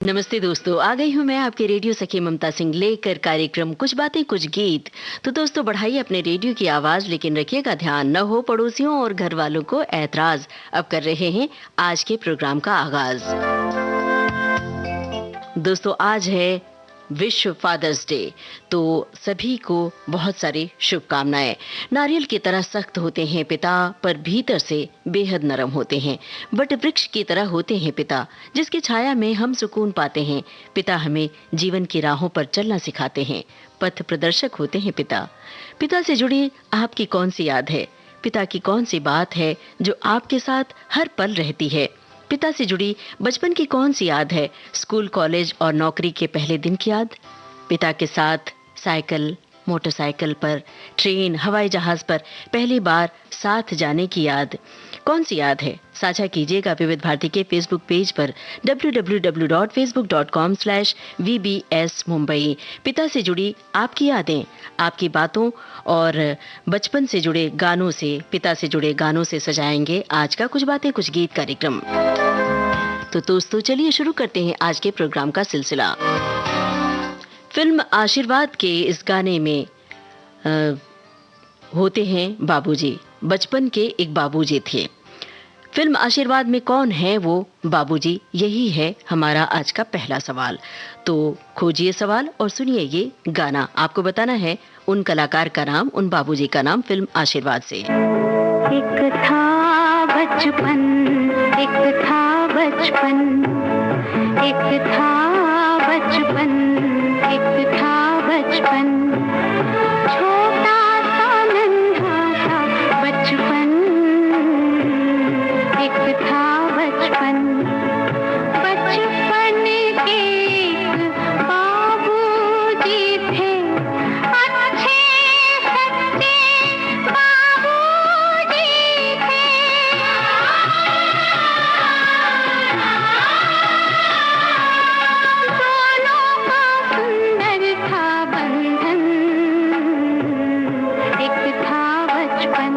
नमस्ते दोस्तों, आ गई हूँ मैं आपके रेडियो सखी ममता सिंह लेकर कार्यक्रम कुछ बातें कुछ गीत। तो दोस्तों बढ़ाइए अपने रेडियो की आवाज, लेकिन रखिएगा ध्यान न हो पड़ोसियों और घर वालों को ऐतराज। अब कर रहे हैं आज के प्रोग्राम का आगाज। दोस्तों आज है विश्व फादर्स डे, तो सभी को बहुत सारी शुभकामनाएं। नारियल की तरह सख्त होते हैं पिता, पर भीतर से बेहद नरम होते हैं। बट वृक्ष की तरह होते हैं पिता, जिसकी छाया में हम सुकून पाते हैं। पिता हमें जीवन की राहों पर चलना सिखाते हैं, पथ प्रदर्शक होते हैं पिता। पिता से जुड़ी आपकी कौन सी याद है? पिता की कौन सी बात है जो आपके साथ हर पल रहती है? पिता से जुड़ी बचपन की कौन सी याद है? स्कूल, कॉलेज और नौकरी के पहले दिन की याद? पिता के साथ साइकिल, मोटरसाइकिल पर, ट्रेन, हवाई जहाज पर पहली बार साथ जाने की याद? कौन सी याद है? साझा कीजिएगा विविध भारती के फेसबुक पेज पर www.facebook.com/vbs मुंबई। पिता से जुड़ी आपकी यादें, आपकी बातों और बचपन से जुड़े गानों से, पिता से जुड़े गानों से सजाएंगे आज का कुछ बातें कुछ गीत कार्यक्रम। तो दोस्तों चलिए शुरू करते हैं आज के प्रोग्राम का सिलसिला। फिल्म आशीर्वाद के इस गाने में होते हैं बाबूजी। बचपन के एक बाबूजी थे। फिल्म आशीर्वाद में कौन है वो बाबूजी? यही है हमारा आज का पहला सवाल। तो खोजिए सवाल और सुनिए ये गाना। आपको बताना है उन कलाकार का नाम, उन बाबूजी का नाम फिल्म आशीर्वाद से। एक था बचपन, एक था बचपन, एक था बचपन, एक था बचपन, छोटा सा नन्हा सा बचपन, एक था बचपन। बचपन के बाबूजी थे, अच्छे सच्चे बाबूजी थे। दोनों का सुंदर था बंधन, एक था बचपन।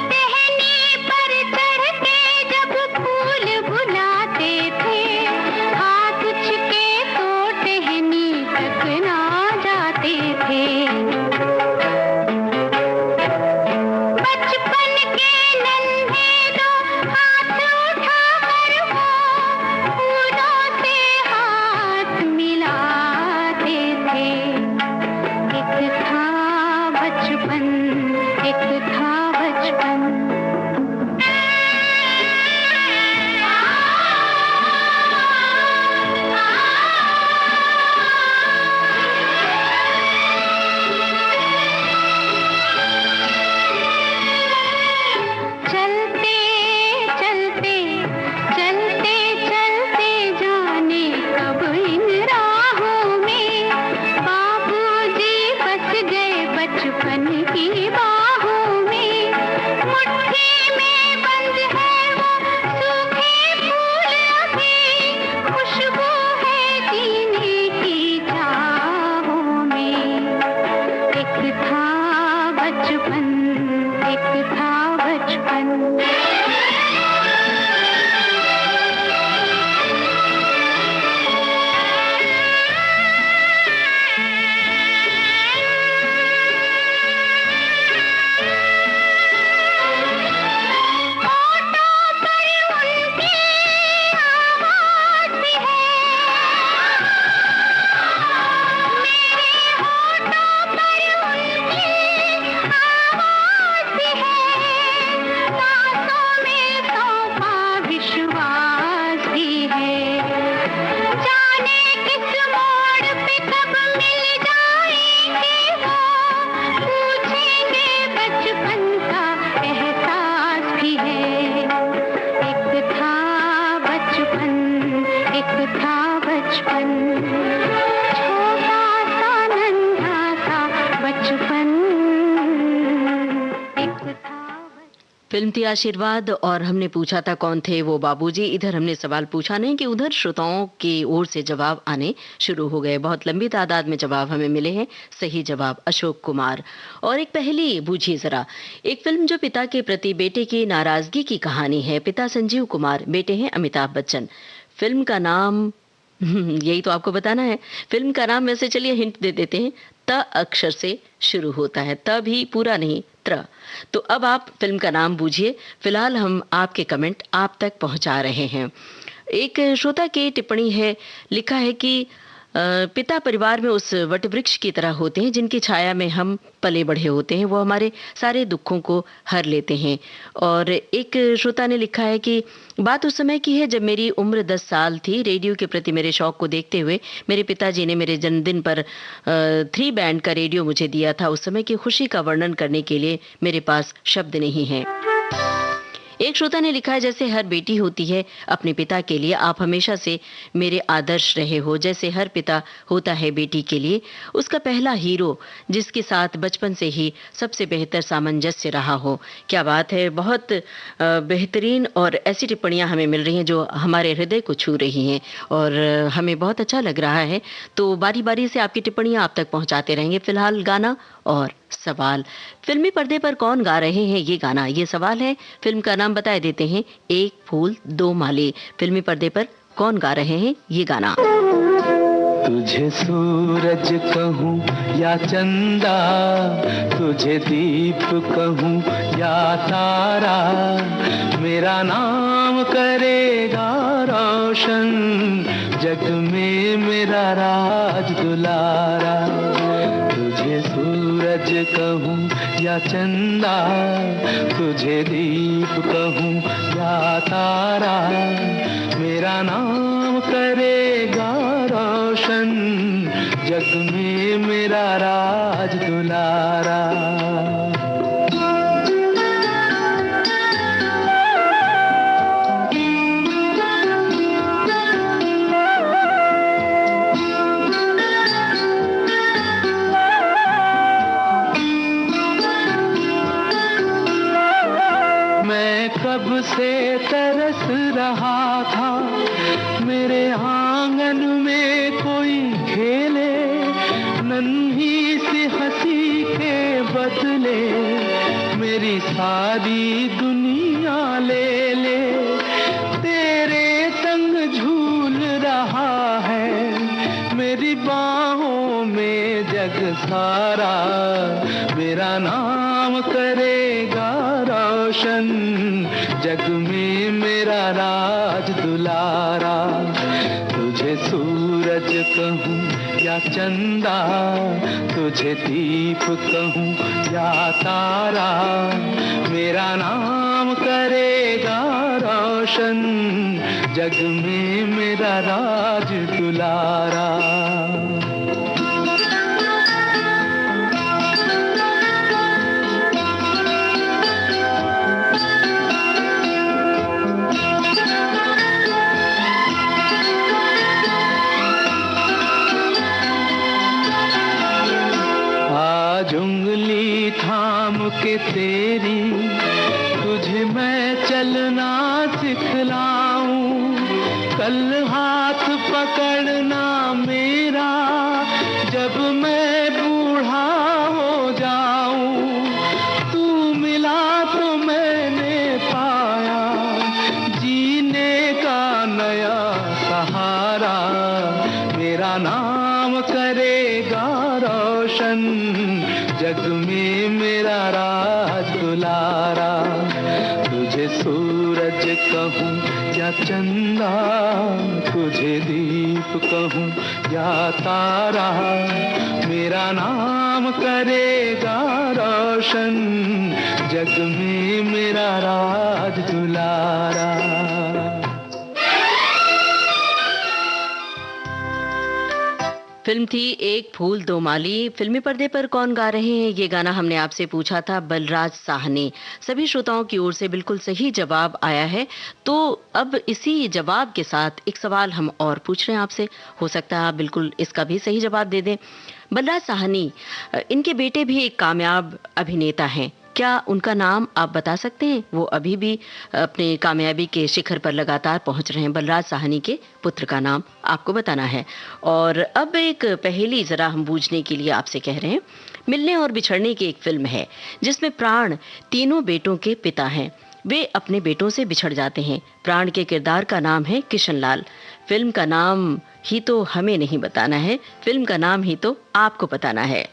टहनी पर चढ़ के जब फूल बुलाते थे, हाथ उचके तो टहनी तक ना जाते थे। बचपन के नन्हे दो हाथ उठाकर वो फूलों से हाथ मिलाते थे। एक था बचपन, एक था बचपन। चलते चलते चलते चलते जाने कब इन राहों में बाबूजी बस गए बचपन की बाहों में। मुट्ठी में बंद है वो सूखे फूल अभी, खुशबू है जीने की चाहों में। एक था बचपन, एक था बचपन। होठों पर उनकी आवाज़ भी है, मेरे होठों पर उनकी आवाज़ भी है। सांसों में सौंपा विश्वास भी है। जाने किस मोड़ पे कब मिल जाएंगे वो, पूछेंगे बचपन का एहसास भी है। एक था बचपन, एक था बचपन, छोटा सा नन्हा सा बचपन, एक था फिल्म थी आशीर्वाद और हमने पूछा था कौन थे वो बाबूजी। इधर हमने सवाल पूछा नहीं कि उधर श्रोताओं की ओर से जवाब आने शुरू हो गए। बहुत लंबी तादाद में जवाब हमें मिले हैं। सही जवाब अशोक कुमार। और एक पहेली बूझिए जरा। एक फिल्म जो पिता के प्रति बेटे की नाराजगी की कहानी है। पिता संजीव कुमार, बेटे हैं अमिताभ बच्चन। फिल्म का नाम यही तो आपको बताना है। फिल्म का नाम वैसे चलिए हिंट दे देते हैं। त अक्षर से शुरू होता है। त भी पूरा नहीं, त्र। तो अब आप फिल्म का नाम बूझिए। फिलहाल हम आपके कमेंट आप तक पहुंचा रहे हैं। एक श्रोता की टिप्पणी है, लिखा है कि पिता परिवार में उस वटवृक्ष की तरह होते हैं जिनकी छाया में हम पले बढ़े होते हैं। वो हमारे सारे दुखों को हर लेते हैं। और एक श्रोता ने लिखा है कि बात उस समय की है जब मेरी उम्र 10 साल थी। रेडियो के प्रति मेरे शौक को देखते हुए मेरे पिताजी ने मेरे जन्मदिन पर 3 बैंड का रेडियो मुझे दिया था। उस समय की खुशी का वर्णन करने के लिए मेरे पास शब्द नहीं है। एक श्रोता ने लिखा है, जैसे हर बेटी होती है अपने पिता के लिए, आप हमेशा से मेरे आदर्श रहे हो। जैसे हर पिता होता है बेटी के लिए उसका पहला हीरो, जिसके साथ बचपन से ही सबसे बेहतर सामंजस्य रहा हो। क्या बात है। बहुत बेहतरीन और ऐसी टिप्पणियां हमें मिल रही हैं जो हमारे हृदय को छू रही हैं और हमें बहुत अच्छा लग रहा है। तो बारी बारी से आपकी टिप्पणियां आप तक पहुंचाते रहेंगे। फिलहाल गाना और सवाल। फिल्मी पर्दे पर कौन गा रहे हैं ये गाना, ये सवाल है। फिल्म का नाम बता देते हैं, एक फूल दो माली। फिल्मी पर्दे पर कौन गा रहे हैं ये गाना। तुझे सूरज कहूँ या चंदा, तुझे दीप कहूँ या तारा, मेरा नाम करेगा रोशन, जग में मेरा राज दुलारा। तुझे सूरज कहूँ या चंदा, तुझे दीप कहूँ या तारा, मेरा नाम करेगा रोशन, जग में मेरा राज दुलारा। कब से तरस रहा था मेरे आंगन में कोई खेले, नन्ही सी हंसी के बदले मेरी सारी दुनिया ले ले। तेरे संग झूल रहा है मेरी बाहों में जग सारा, मेरा नाम करेगा रोशन, जग में मेरा राज दुलारा। तुझे सूरज कहूँ या चंदा, तुझे दीप कहूँ या तारा, मेरा नाम करेगा रोशन, जग में मेरा राज दुलारा। उंगली थाम के तेरी तुझे मैं चलना सिखलाऊं, कल हाथ पकड़ना मेरा जब मैं बूढ़ा हो जाऊं। तू मिला तो मैंने पाया जीने का नया सहारा, मेरा नाम करेगा रोशन, जग में मेरा राज दुलारा। तुझे सूरज कहूँ या चंदा, तुझे दीप कहूँ या तारा, मेरा नाम करेगा रोशन, जग में मेरा राज दुलारा। फिल्म थी एक फूल दो माली। फिल्मी पर्दे पर कौन गा रहे हैं ये गाना हमने आपसे पूछा था, बलराज साहनी। सभी श्रोताओं की ओर से बिल्कुल सही जवाब आया है। तो अब इसी जवाब के साथ एक सवाल हम और पूछ रहे हैं आपसे, हो सकता है आप बिल्कुल इसका भी सही जवाब दे दें। बलराज साहनी, इनके बेटे भी एक कामयाब अभिनेता हैं, क्या उनका नाम आप बता सकते हैं? वो अभी भी अपने कामयाबी के शिखर पर लगातार पहुंच रहे हैं। बलराज साहनी के पुत्र का नाम आपको बताना है। और अब एक पहेली जरा हम बूझने के लिए आपसे कह रहे हैं। मिलने और बिछड़ने की एक फिल्म है जिसमें प्राण तीनों बेटों के पिता हैं। वे अपने बेटों से बिछड़ जाते हैं। प्राण के किरदार का नाम है किशनलाल। फिल्म का नाम ही तो हमें नहीं बताना है, फिल्म का नाम ही तो आपको बताना है।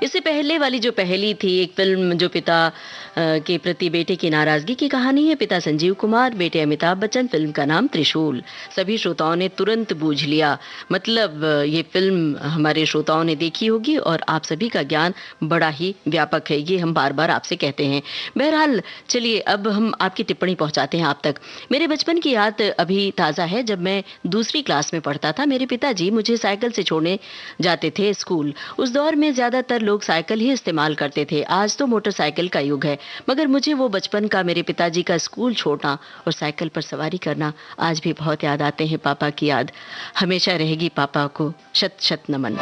इससे पहले वाली जो पहेली थी, एक फिल्म जो पिता के प्रति बेटे की नाराजगी की कहानी है। पिता संजीव कुमार, बेटे अमिताभ बच्चन, फिल्म का नाम त्रिशूल। सभी श्रोताओं ने तुरंत बूझ लिया। मतलब ये फिल्म हमारे श्रोताओं ने देखी होगी और आप सभी का ज्ञान बड़ा ही व्यापक है, ये हम बार बार आपसे कहते हैं। बहरहाल चलिए अब हम आपकी टिप्पणी पहुंचाते हैं आप तक। मेरे बचपन की याद अभी ताज़ा है। जब मैं दूसरी क्लास में पढ़ता था, मेरे पिताजी मुझे साइकिल से छोड़ने जाते थे स्कूल। उस दौर में ज़्यादातर लोग साइकिल ही इस्तेमाल करते थे। आज तो मोटरसाइकिल का युग है, मगर मुझे वो बचपन का मेरे पिताजी का स्कूल छोड़ना और साइकिल पर सवारी करना आज भी बहुत याद आते हैं। पापा की याद हमेशा रहेगी। पापा को शत शत नमन।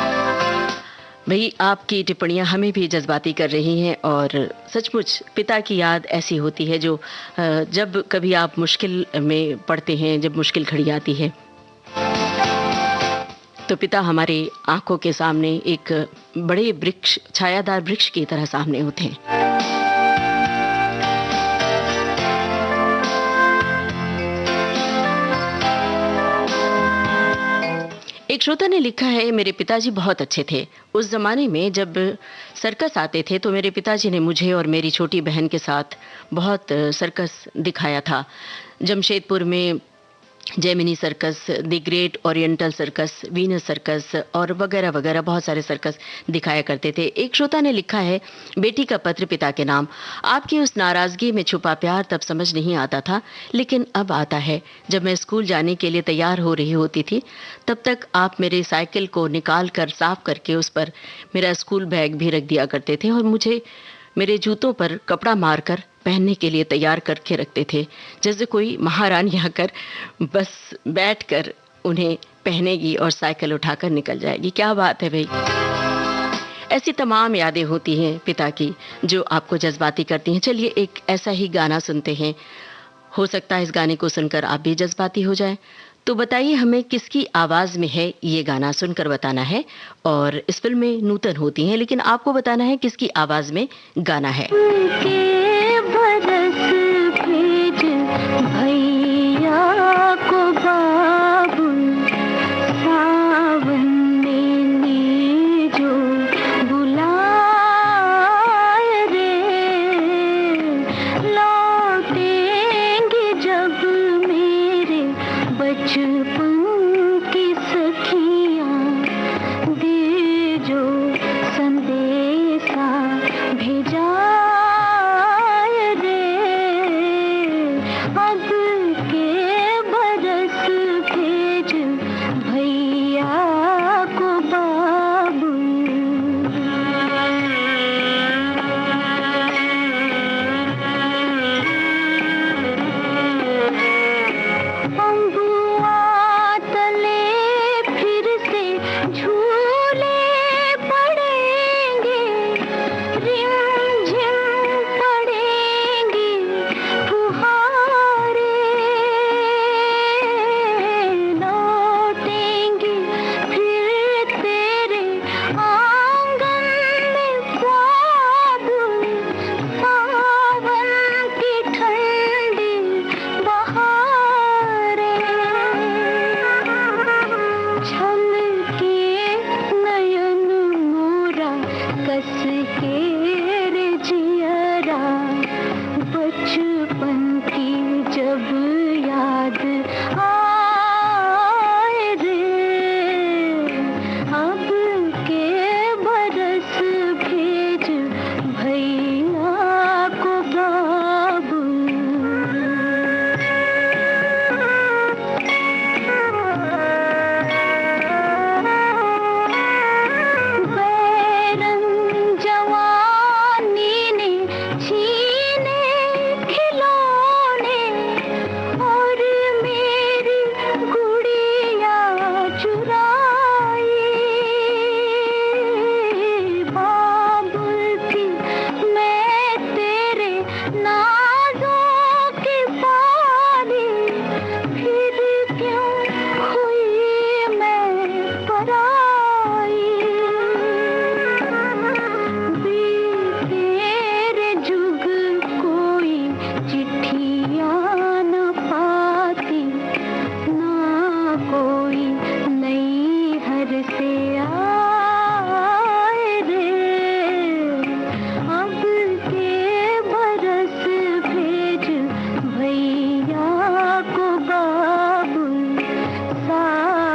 भाई आपकी टिप्पणियां हमें भी जज्बाती कर रही हैं और सचमुच पिता की याद ऐसी होती है जो जब कभी आप मुश्किल में पड़ते हैं, जब मुश्किल घड़ी आती है तो पिता हमारे आंखों के सामने एक बड़े वृक्ष, छायादार वृक्ष की तरह सामने होते हैं। एक श्रोता ने लिखा है, मेरे पिताजी बहुत अच्छे थे। उस जमाने में जब सर्कस आते थे तो मेरे पिताजी ने मुझे और मेरी छोटी बहन के साथ बहुत सर्कस दिखाया था। जमशेदपुर में Gemini circus, the great oriental circus, Venus circus और वगैरह वगैरह बहुत सारे सर्कस दिखाया करते थे। एक श्रोता ने लिखा है, बेटी का पत्र पिता के नाम। आपकी उस नाराजगी में छुपा प्यार तब समझ नहीं आता था, लेकिन अब आता है। जब मैं स्कूल जाने के लिए तैयार हो रही होती थी, तब तक आप मेरे साइकिल को निकाल कर साफ करके उस पर मेरा स्कूल बैग भी रख दिया करते थे और मुझे मेरे जूतों पर कपड़ा मारकर पहनने के लिए तैयार करके रखते थे, जैसे कोई महारानी आकर बस बैठकर उन्हें पहनेगी और साइकिल उठाकर निकल जाएगी। क्या बात है भाई। ऐसी तमाम यादें होती हैं पिता की जो आपको जज्बाती करती हैं। चलिए एक ऐसा ही गाना सुनते हैं, हो सकता है इस गाने को सुनकर आप भी जज्बाती हो जाएं। तो बताइए हमें किसकी आवाज में है ये गाना, सुनकर बताना है। और इस फिल्म में नूतन होती हैं, लेकिन आपको बताना है किसकी आवाज में गाना है। बरस भेज भैया को बाबुल, सावन ने जो बुलाए रे, लौटेंगे जब मेरे बचपन की सखियां, दे जो संदेशा भेजा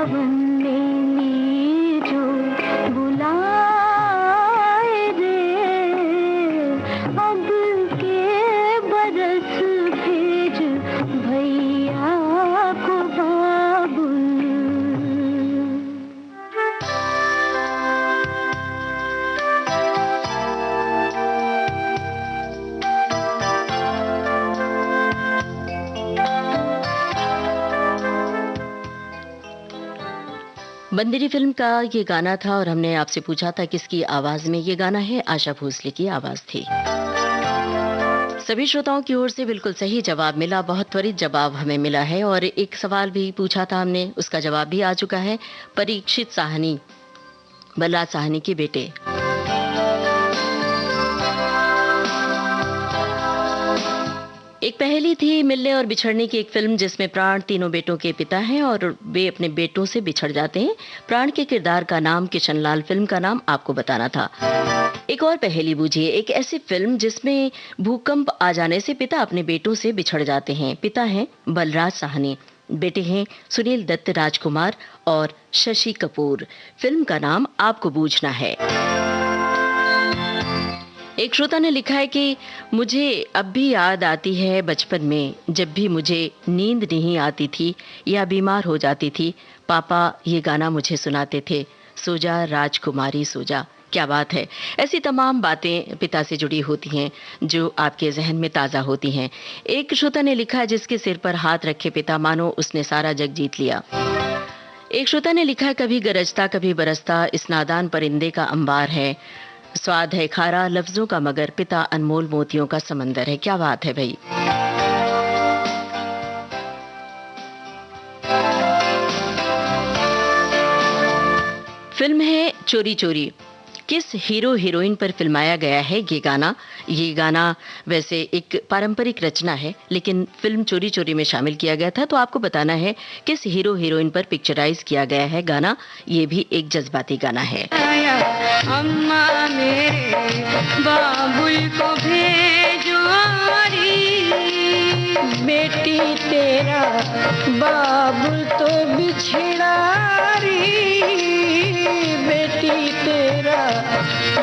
सावन में जो बुलाए रे, अब के बरस भेज भैया को बाबुल। बंदेरी फिल्म का ये गाना था और हमने आपसे पूछा था किसकी आवाज में ये गाना है। आशा भोसले की आवाज थी। सभी श्रोताओं की ओर से बिल्कुल सही जवाब मिला, बहुत त्वरित जवाब हमें मिला है। और एक सवाल भी पूछा था हमने, उसका जवाब भी आ चुका है। परीक्षित साहनी, बलराज साहनी के बेटे। एक पहेली थी मिलने और बिछड़ने की एक फिल्म जिसमें प्राण तीनों बेटों के पिता हैं और वे अपने बेटों से बिछड़ जाते हैं। प्राण के किरदार का नाम किशनलाल, फिल्म का नाम आपको बताना था। एक और पहेली बूझिए, एक ऐसी फिल्म जिसमें भूकंप आ जाने से पिता अपने बेटों से बिछड़ जाते हैं। पिता हैं बलराज साहनी, बेटे हैं सुनील दत्त राजकुमार और शशि कपूर। फिल्म का नाम आपको बूझना है। एक श्रोता ने लिखा है कि मुझे अब भी याद आती है बचपन में, जब भी मुझे नींद नहीं आती थी या बीमार हो जाती थी, पापा ये गाना मुझे सुनाते थे, सो जा राजकुमारी सो जा। क्या बात है। ऐसी तमाम बातें पिता से जुड़ी होती हैं जो आपके जहन में ताज़ा होती हैं। एक श्रोता ने लिखा, जिसके सिर पर हाथ रखे पिता मानो उसने सारा जग जीत लिया। एक श्रोता ने लिखा, कभी गरजता कभी बरसता इस नादान परिंदे का अंबार है, स्वाद है खारा लफ्जों का मगर पिता अनमोल मोतियों का समंदर है। क्या बात है भाई। फिल्म है चोरी चोरी। किस हीरो हीरोइन पर फिल्माया गया है ये गाना? ये गाना वैसे एक पारंपरिक रचना है, लेकिन फिल्म चोरी चोरी में शामिल किया गया था। तो आपको बताना है किस हीरो हीरोइन पर पिक्चराइज किया गया है गाना। ये भी एक जज्बाती गाना है। अम्मा मेरे बाबुल को भेजो री, बेटी तेरा बाबुल तो बिछड़ा री, बेटी तेरा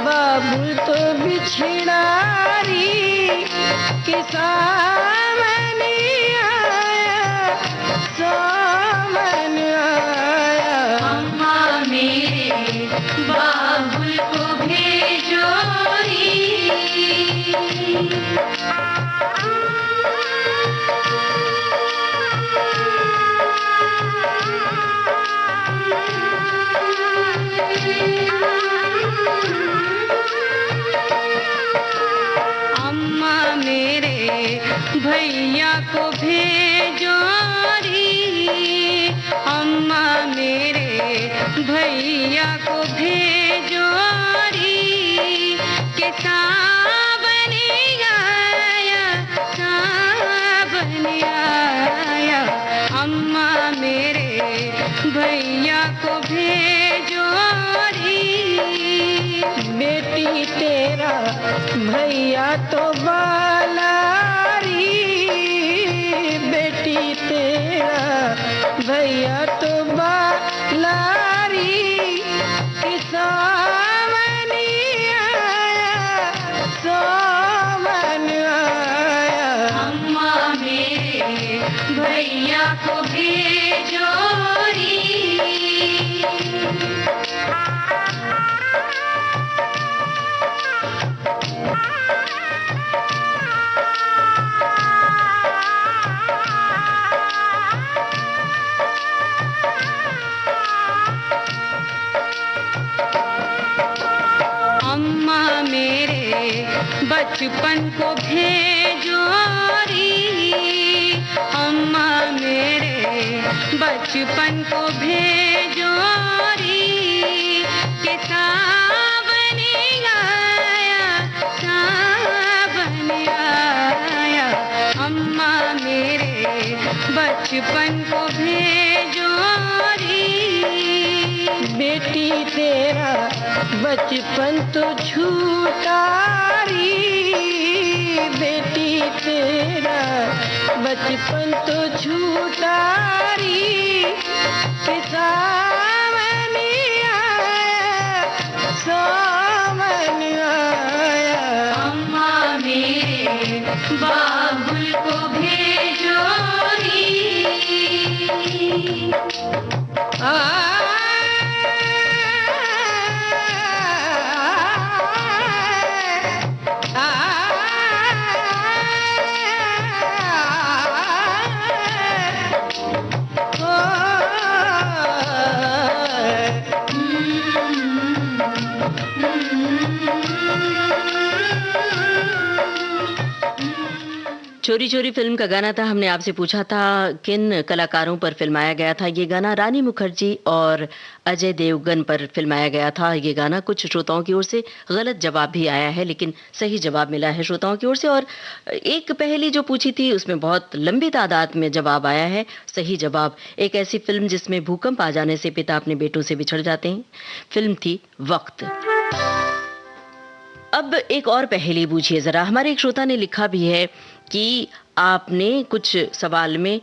बाबुल तो बिछड़ा री, कि सावन आया सावन आया, अम्मा मेरे बाबुल को भेजो री। अम्मा मेरे भैया को भेजो री, अम्मा मेरे भैया को भेजो री, के सावन आया सावन आया, अम्मा मेरे भैया को भेजो री, बेटी तेरा भैया तो बाला री, बेटी तेरा भैया तो बाला री, कि सावन आया सावन आया, अम्मा मेरे भैया को भेजो री। अम्मा मेरे बचपन को भेजो री, अम्मा मेरे बचपन को भेजो री, के सावन आया सावन आया, अम्मा मेरे बचपन को भेजो री, बेटी तेरा बचपन तो झूठा री, बेटी तेरा बचपन तो झूठा री, कि सावन आया, सावन आया। अम्मा मेरे बाबुल को भेजो री। चोरी चोरी फिल्म का गाना था। हमने आपसे पूछा था किन कलाकारों पर फिल्माया गया था ये गाना। रानी मुखर्जी और अजय देवगन पर फिल्माया गया था ये गाना। कुछ श्रोताओं की ओर से गलत जवाब भी आया है, लेकिन सही जवाब मिला है श्रोताओं की ओर से। और एक पहेली जो पूछी थी उसमें बहुत लंबी तादाद में जवाब आया है। सही जवाब एक ऐसी फिल्म जिसमें भूकंप आ जाने से पिता अपने बेटों से बिछड़ जाते हैं। फिल्म थी वक्त। अब एक और पहेली पूछिए जरा। हमारे एक श्रोता ने लिखा भी है कि आपने कुछ सवाल में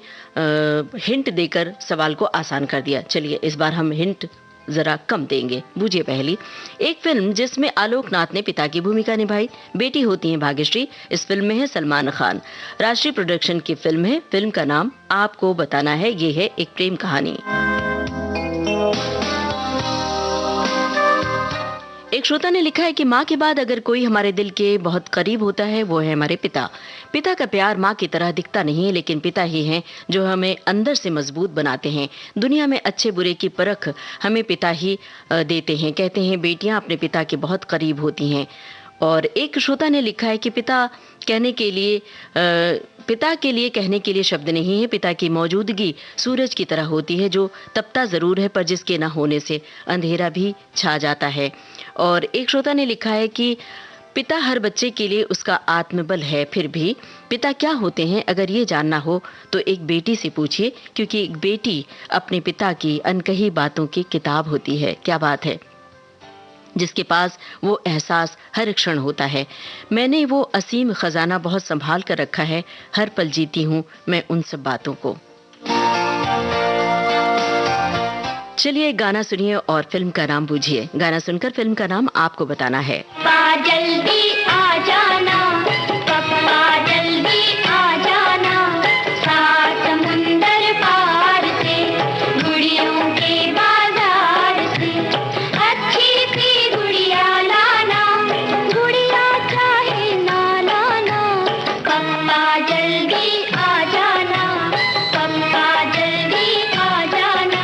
हिंट देकर सवाल को आसान कर दिया। चलिए इस बार हम हिंट जरा कम देंगे। बूझिए पहेली। एक फिल्म जिसमें आलोकनाथ ने पिता की भूमिका निभाई, बेटी होती है भाग्यश्री। इस फिल्म में है सलमान खान। राष्ट्रीय प्रोडक्शन की फिल्म है। फिल्म का नाम आपको बताना है। ये है एक प्रेम कहानी। एक श्रोता ने लिखा है कि माँ के बाद अगर कोई हमारे दिल के बहुत करीब होता है वो है हमारे पिता। पिता का प्यार माँ की तरह दिखता नहीं है, लेकिन पिता ही हैं जो हमें अंदर से मजबूत बनाते हैं। दुनिया में अच्छे बुरे की परख हमें पिता ही देते हैं। कहते हैं बेटियां अपने पिता के बहुत करीब होती हैं। और एक श्रोता ने लिखा है कि पिता के लिए कहने के लिए शब्द नहीं है। पिता की मौजूदगी सूरज की तरह होती है जो तपता जरूर है पर जिसके न होने से अंधेरा भी छा जाता है। और एक श्रोता ने लिखा है कि पिता हर बच्चे के लिए उसका आत्मबल है। फिर भी पिता क्या होते हैं अगर ये जानना हो तो एक बेटी से पूछिए, क्योंकि एक बेटी अपने पिता की अनकही बातों की किताब होती है। क्या बात है, जिसके पास वो एहसास हर क्षण होता है। मैंने वो असीम खजाना बहुत संभाल कर रखा है। हर पल जीती हूँ मैं उन सब बातों को। चलिए गाना सुनिए और फिल्म का नाम बूझिए। गाना सुनकर फिल्म का नाम आपको बताना है। जल्दी आ जाना, पप्पा जल्दी आ जाना, सात समुंदर पार से, गुड़ियों के बाजार से, अच्छी सी गुड़िया लाना, गुड़िया चाहे ना लाना, पप्पा जल्दी आ जाना, पप्पा जल्दी आ जाना।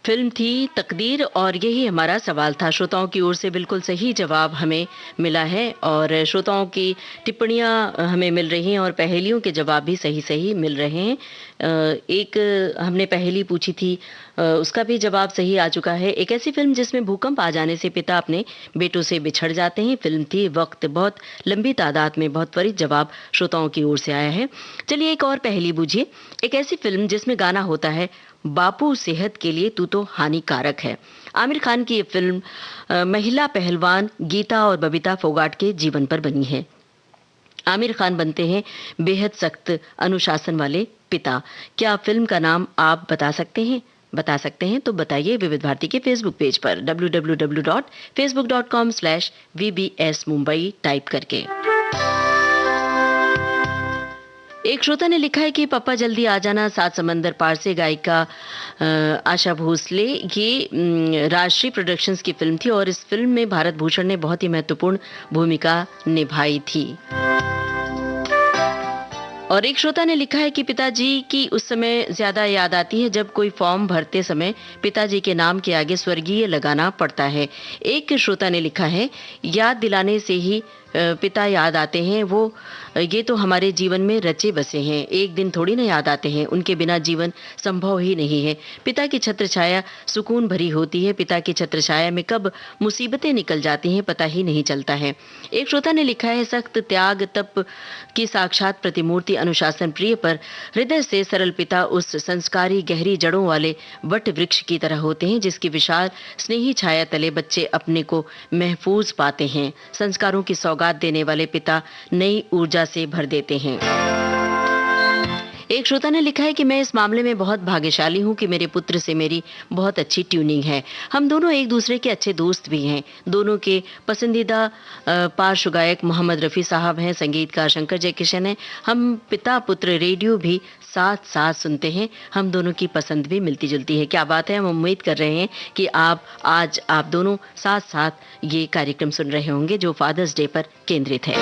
फिल्म थी तकदीर और यही हमारा सवाल था। श्रोताओं की ओर से बिल्कुल सही जवाब हमें मिला है और श्रोताओं की टिप्पणियां हमें मिल रही हैं और पहेलियों के जवाब भी सही सही मिल रहे हैं। एक हमने पहेली पूछी थी, उसका भी जवाब सही आ चुका है। एक ऐसी फिल्म जिसमें भूकंप आ जाने से पिता अपने बेटों से बिछड़ जाते हैं, फिल्म थी वक्त। बहुत लंबी तादाद में बहुत त्वरित जवाब श्रोताओं की ओर से आया है। चलिए एक और पहेली बूझिए। एक ऐसी फिल्म जिसमें गाना होता है बापू सेहत के लिए तू तो हानिकारक है। आमिर खान की ये फिल्म महिला पहलवान गीता और बबीता फोगाट के जीवन पर बनी है। आमिर खान बनते हैं बेहद सख्त अनुशासन वाले पिता। क्या फिल्म का नाम आप बता सकते हैं? बता सकते हैं तो बताइए विविध भारती के फेसबुक पेज पर www.facebook.com/vbs mumbai टाइप करके। एक श्रोता ने लिखा है कि पापा जल्दी आ जाना सात समंदर पार से गायिका आशा भोसले, ये राष्ट्रीय प्रोडक्शंस की फिल्म थी और इस फिल्म में भारत भूषण ने बहुत ही महत्वपूर्ण भूमिका निभाई थी। और एक श्रोता ने लिखा है कि पिताजी की उस समय ज्यादा याद आती है जब कोई फॉर्म भरते समय पिताजी के नाम के आगे स्वर्गीय लगाना पड़ता है। एक श्रोता ने लिखा है याद दिलाने से ही पिता याद आते हैं, वो ये तो हमारे जीवन में रचे बसे हैं, एक दिन थोड़ी ना याद आते हैं, उनके बिना जीवन संभव ही नहीं है। पिता की छत्र छाया सुकून भरी होती है, पिता की छत्र छाया में कब मुसीबतें निकल जाती हैं पता ही नहीं चलता है। एक श्रोता ने लिखा है सख्त त्याग तप की साक्षात प्रतिमूर्ति अनुशासन प्रिय पर हृदय से सरल पिता उस संस्कारी गहरी जड़ों वाले वट वृक्ष की तरह होते हैं जिसकी विशाल स्नेही छाया तले बच्चे अपने को महफूज पाते हैं। संस्कारों की सौगात देने वाले पिता नई ऊर्जा से भर देते हैं। एक श्रोता ने लिखा है कि मैं इस मामले में बहुत भाग्यशाली हूं कि मेरे पुत्र से मेरी बहुत अच्छी ट्यूनिंग है। हम दोनों एक दूसरे के अच्छे दोस्त भी हैं। दोनों के पसंदीदा पार्श्व गायक मोहम्मद रफ़ी साहब हैं, संगीतकार शंकर जयकिशन हैं। हम पिता पुत्र रेडियो भी साथ साथ सुनते हैं। हम दोनों की पसंद भी मिलती जुलती है। क्या बात है। हम उम्मीद कर रहे हैं कि आज आप दोनों साथ साथ ये कार्यक्रम सुन रहे होंगे जो फादर्स डे पर केंद्रित है।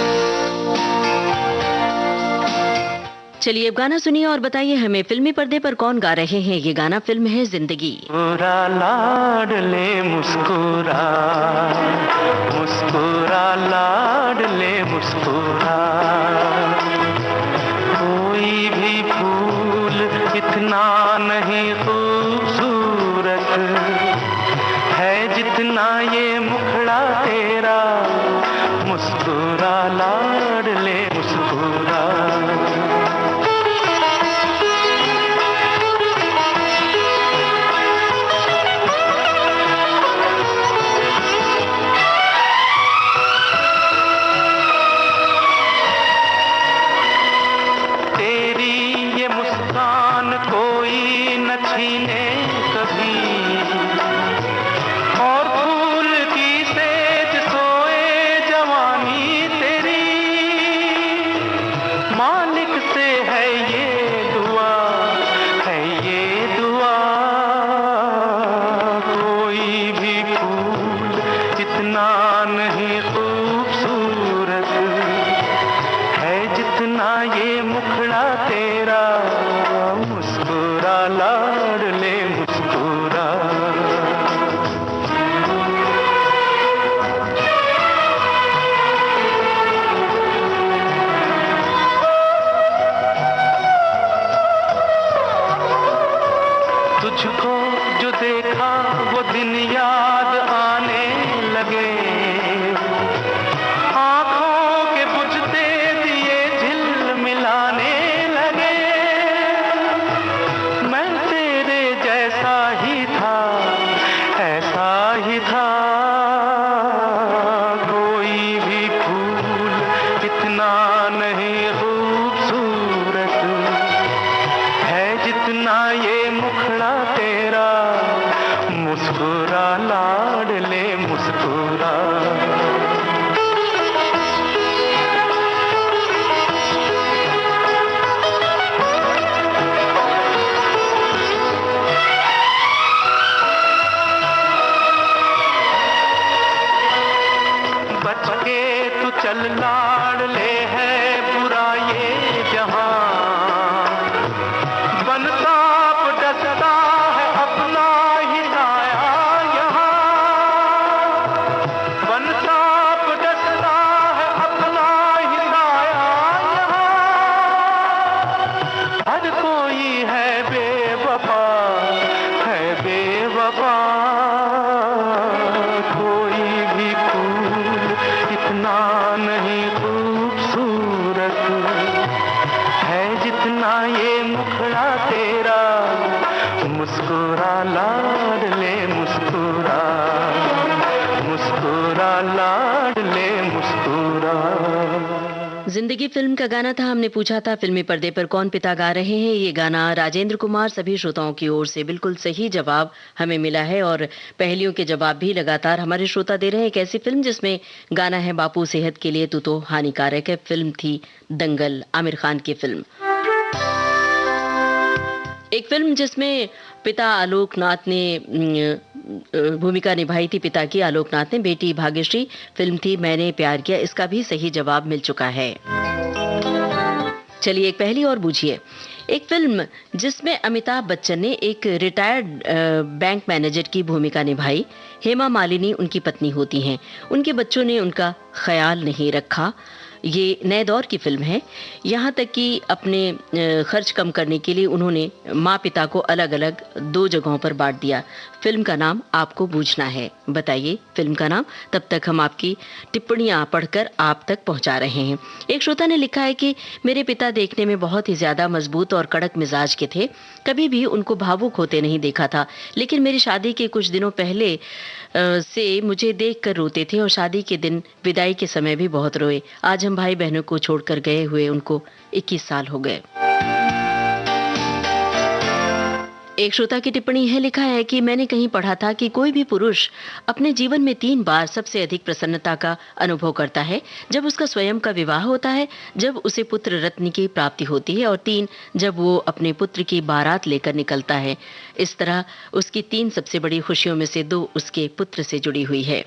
चलिए अब गाना सुनिए और बताइए हमें फिल्मी पर्दे पर कौन गा रहे हैं ये गाना। फिल्म है जिंदगी। मुस्कुरा लाडले मुस्कुरा, मुस्कुरा लाडले मुस्कुरा, कोई भी फूल इतना नहीं खूबसूरत है जितना ये मुखड़ा तेरा, मुस्कुरा लाडले मुस्कुरा। तुझको जो देखा वो दिन याद आने लगे, आंखों के बुझते दिए झिलमिलाने लगे। मैं तेरे जैसा ही था, ऐसा ही था, कोई भी फूल इतना नहीं खूबसूरत है जितना ये मुखड़ा तेरा, मुस्कुरा लाडले मुस्कुरा। बच के तू चल लाडले है बुरा ये जहां, बनता डसता है अपना ही लाडले मुस्कुरा। जिंदगी फिल्म का गाना था। हमने पूछा था फिल्मी पर्दे पर कौन पिता गा रहे हैं। ये गाना राजेंद्र कुमार। सभी श्रोताओं की ओर से बिल्कुल सही जवाब हमें मिला है और पहेलियों के जवाब भी लगातार हमारे श्रोता दे रहे हैं। एक ऐसी फिल्म जिसमें गाना है बापू सेहत के लिए तू तो हानिकारक है। फिल्म थी दंगल, आमिर खान की फिल्म। एक फिल्म जिसमें पिता आलोकनाथ ने भूमिका निभाई थी, पिता की आलोकनाथ ने, बेटी भाग्यश्री। फिल्म थी मैंने प्यार किया। इसका भी सही जवाब मिल चुका है। चलिए एक पहेली और बूझिए। एक फिल्म जिसमें अमिताभ बच्चन ने एक रिटायर्ड बैंक मैनेजर की भूमिका निभाई। हेमा मालिनी उनकी पत्नी होती हैं। उनके बच्चों ने उनका ख्याल नहीं रखा। ये नए दौर की फिल्म है। यहाँ तक कि अपने खर्च कम करने के लिए उन्होंने माँ पिता को अलग अलग 2 जगहों पर बांट दिया। फिल्म का नाम आपको बूझना है। बताइए फिल्म का नाम। तब तक हम आपकी टिप्पणियां पढ़कर आप तक पहुंचा रहे हैं। एक श्रोता ने लिखा है कि मेरे पिता देखने में बहुत ही ज्यादा मजबूत और कड़क मिजाज के थे। कभी भी उनको भावुक होते नहीं देखा था, लेकिन मेरी शादी के कुछ दिनों पहले से मुझे देखकर रोते थे और शादी के दिन विदाई के समय भी बहुत रोए। आज हम भाई बहनों को छोड़कर गए हुए उनको 21 साल हो गए। एक श्रोता की टिप्पणी है, लिखा है कि मैंने कहीं पढ़ा था कि कोई भी पुरुष अपने जीवन में 3 बार सबसे अधिक प्रसन्नता का अनुभव करता है। जब उसका स्वयं का विवाह होता है, जब उसे पुत्र रत्न की प्राप्ति होती है और 3 जब वो अपने पुत्र की बारात लेकर निकलता है। इस तरह उसकी 3 सबसे बड़ी खुशियों में से 2 उसके पुत्र से जुड़ी हुई है।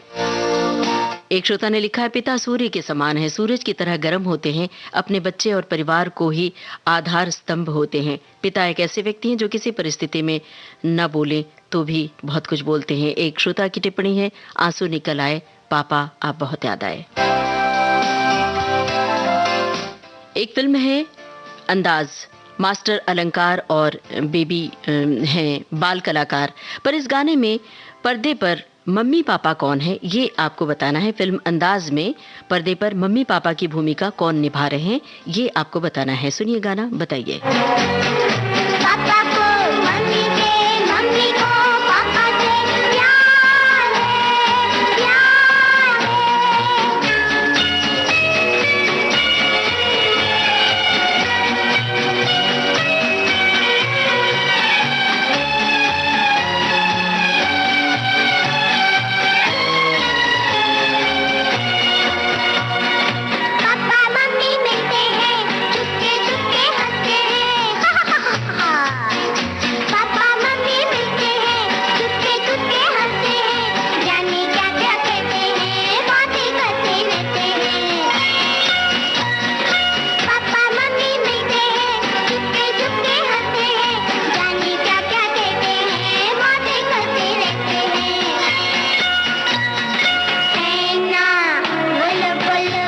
एक श्रोता ने लिखा है, पिता सूर्य के समान है, सूरज की तरह गर्म होते हैं, अपने बच्चे और परिवार को ही आधार स्तंभ होते हैं। पिता एक ऐसे व्यक्ति हैं जो किसी परिस्थिति में न बोले तो भी बहुत कुछ बोलते हैं। एक श्रोता की टिप्पणी है, आंसू निकल आए, पापा आप बहुत याद आए। एक फिल्म है अंदाज। मास्टर अलंकार और बेबी हैं बाल कलाकार, पर इस गाने में पर्दे पर मम्मी पापा कौन है ये आपको बताना है। फिल्म अंदाज में पर्दे पर मम्मी पापा की भूमिका कौन निभा रहे हैं ये आपको बताना है। सुनिए गाना, बताइए। पापा को मम्मी से, मम्मी को पापा से प्यार है, प्यार पापा मम्मी मिलते हैं, चुपके चुपके हंसते हैं। पापा मम्मी मिलते हैं, चुपके चुपके हंसते हैं। जाने क्या क्या कहते हैं, बातें करते रहते हैं। पापा मम्मी मिलते हैं, चुपके चुपके हंसते हैं। जाने क्या क्या कहते हैं, बातें करते रहते हैं। है ना बोलो बोलो,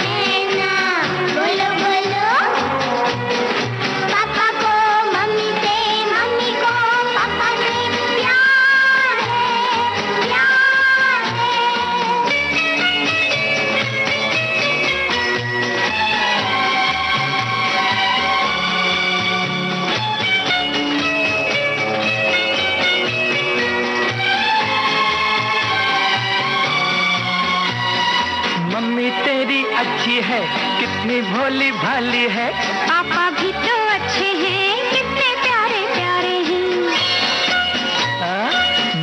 है ना बोलो बोलो। पापा को मम्मी से, मम्मी को पापा से प्यार है, प्यार मम्मी तेरी अच्छी है, कितनी भोली भाली है। पापा भी तो अच्छे हैं, कितने प्यारे प्यारे हैं। हाँ?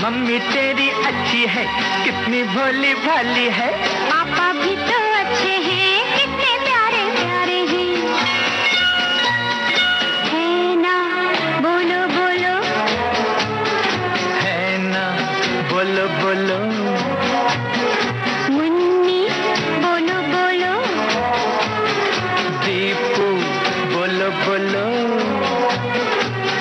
मम्मी तेरी अच्छी है, कितनी भोली भाली है। पापा भी तो अच्छे हैं, कितने प्यारे प्यारे हैं। है ना बोलो बोलो, है ना बोलो बोलो। मुन्नी बोलो बोलो, दीपू बोलो बोलो।